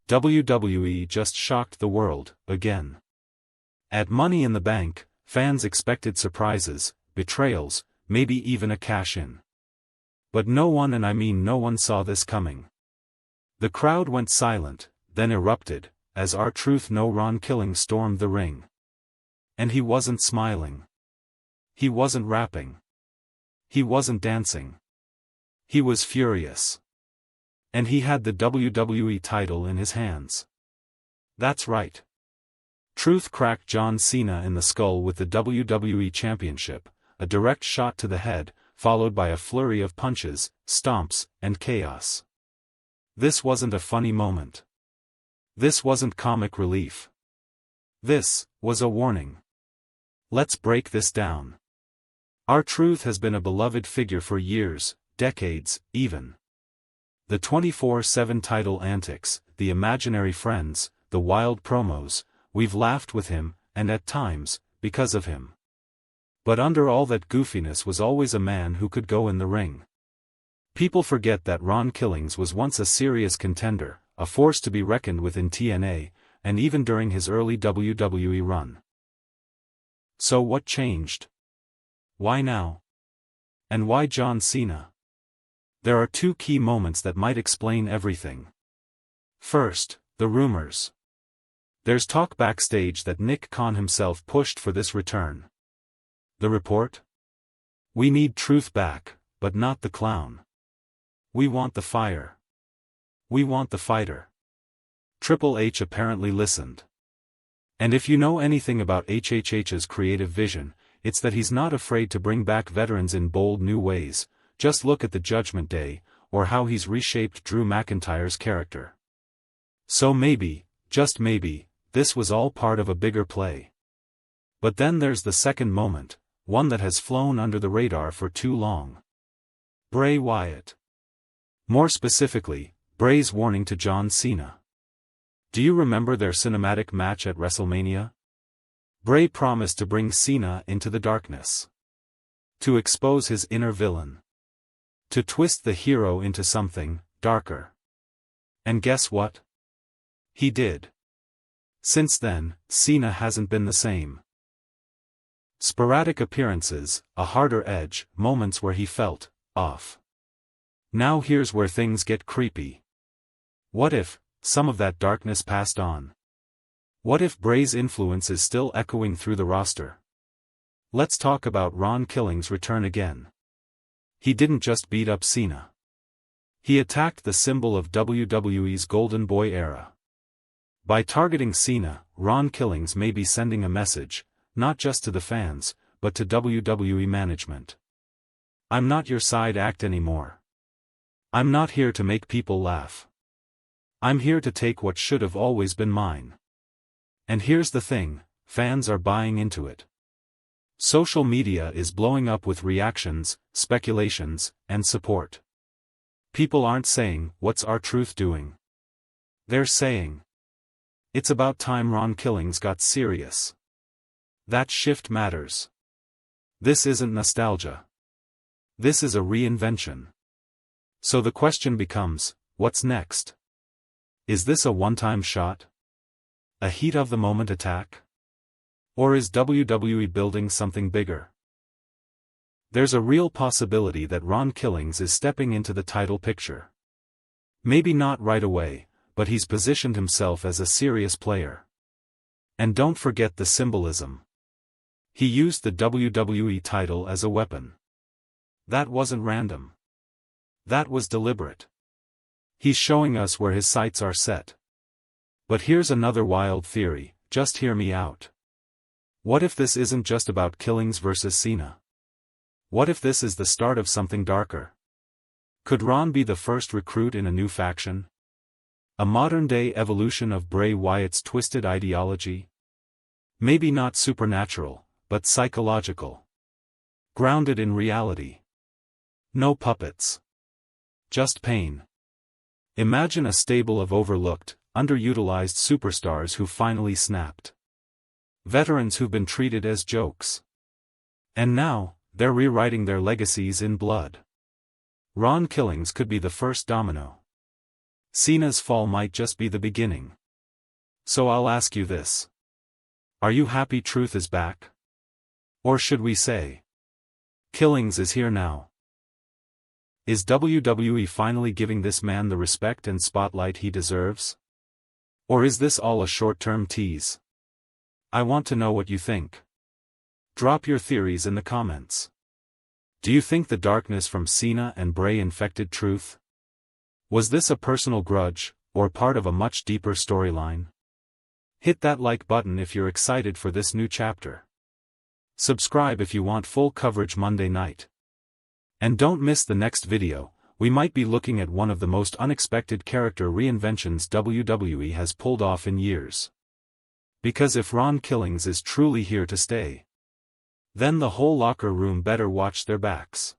WWE just shocked the world, again. At Money in the Bank, fans expected surprises, betrayals, maybe even a cash-in. But no one, and I mean no one, saw this coming. The crowd went silent, then erupted, as R-Truth No Ron Killings stormed the ring. And he wasn't smiling. He wasn't rapping. He wasn't dancing. He was furious. And he had the WWE title in his hands. That's right. Truth cracked John Cena in the skull with the WWE Championship, a direct shot to the head, followed by a flurry of punches, stomps, and chaos. This wasn't a funny moment. This wasn't comic relief. This was a warning. Let's break this down. R-Truth has been a beloved figure for years, decades, even. The 24/7 title antics, the imaginary friends, the wild promos, we've laughed with him, and at times, because of him. But under all that goofiness was always a man who could go in the ring. People forget that Ron Killings was once a serious contender, a force to be reckoned with in TNA, and even during his early WWE run. So what changed? Why now? And why John Cena? There are two key moments that might explain everything. First, the rumors. There's talk backstage that Nick Khan himself pushed for this return. The report? We need Truth back, but not the clown. We want the fire. We want the fighter. Triple H apparently listened. And if you know anything about HHH's creative vision, it's that he's not afraid to bring back veterans in bold new ways. Just look at the Judgment Day, or how he's reshaped Drew McIntyre's character. So maybe, just maybe, this was all part of a bigger play. But then there's the second moment, one that has flown under the radar for too long. Bray Wyatt. More specifically, Bray's warning to John Cena. Do you remember their cinematic match at WrestleMania? Bray promised to bring Cena into the darkness. To expose his inner villain. To twist the hero into something darker. And guess what? He did. Since then, Cena hasn't been the same. Sporadic appearances, a harder edge, moments where he felt off. Now here's where things get creepy. What if some of that darkness passed on? What if Bray's influence is still echoing through the roster? Let's talk about Ron Killings' return again. He didn't just beat up Cena. He attacked the symbol of WWE's Golden Boy era. By targeting Cena, Ron Killings may be sending a message, not just to the fans, but to WWE management. I'm not your side act anymore. I'm not here to make people laugh. I'm here to take what should have always been mine. And here's the thing, fans are buying into it. Social media is blowing up with reactions, speculations, and support. People aren't saying, "What's R-Truth doing?" They're saying, "It's about time Ron Killings got serious." That shift matters. This isn't nostalgia. This is a reinvention. So the question becomes, what's next? Is this a one-time shot? A heat-of-the-moment attack? Or is WWE building something bigger? There's a real possibility that Ron Killings is stepping into the title picture. Maybe not right away, but he's positioned himself as a serious player. And don't forget the symbolism. He used the WWE title as a weapon. That wasn't random. That was deliberate. He's showing us where his sights are set. But here's another wild theory, just hear me out. What if this isn't just about Killings versus Cena? What if this is the start of something darker? Could Ron be the first recruit in a new faction? A modern-day evolution of Bray Wyatt's twisted ideology? Maybe not supernatural, but psychological. Grounded in reality. No puppets. Just pain. Imagine a stable of overlooked, underutilized superstars who finally snapped. Veterans who've been treated as jokes. And now, they're rewriting their legacies in blood. Ron Killings could be the first domino. Cena's fall might just be the beginning. So I'll ask you this. Are you happy truth is back? Or should we say, Killings is here now? Is WWE finally giving this man the respect and spotlight he deserves? Or is this all a short-term tease? I want to know what you think. Drop your theories in the comments. Do you think the darkness from Cena and Bray infected truth? Was this a personal grudge, or part of a much deeper storyline? Hit that like button if you're excited for this new chapter. Subscribe if you want full coverage Monday night. And don't miss the next video. We might be looking at one of the most unexpected character reinventions WWE has pulled off in years. Because if Ron Killings is truly here to stay, then the whole locker room better watch their backs.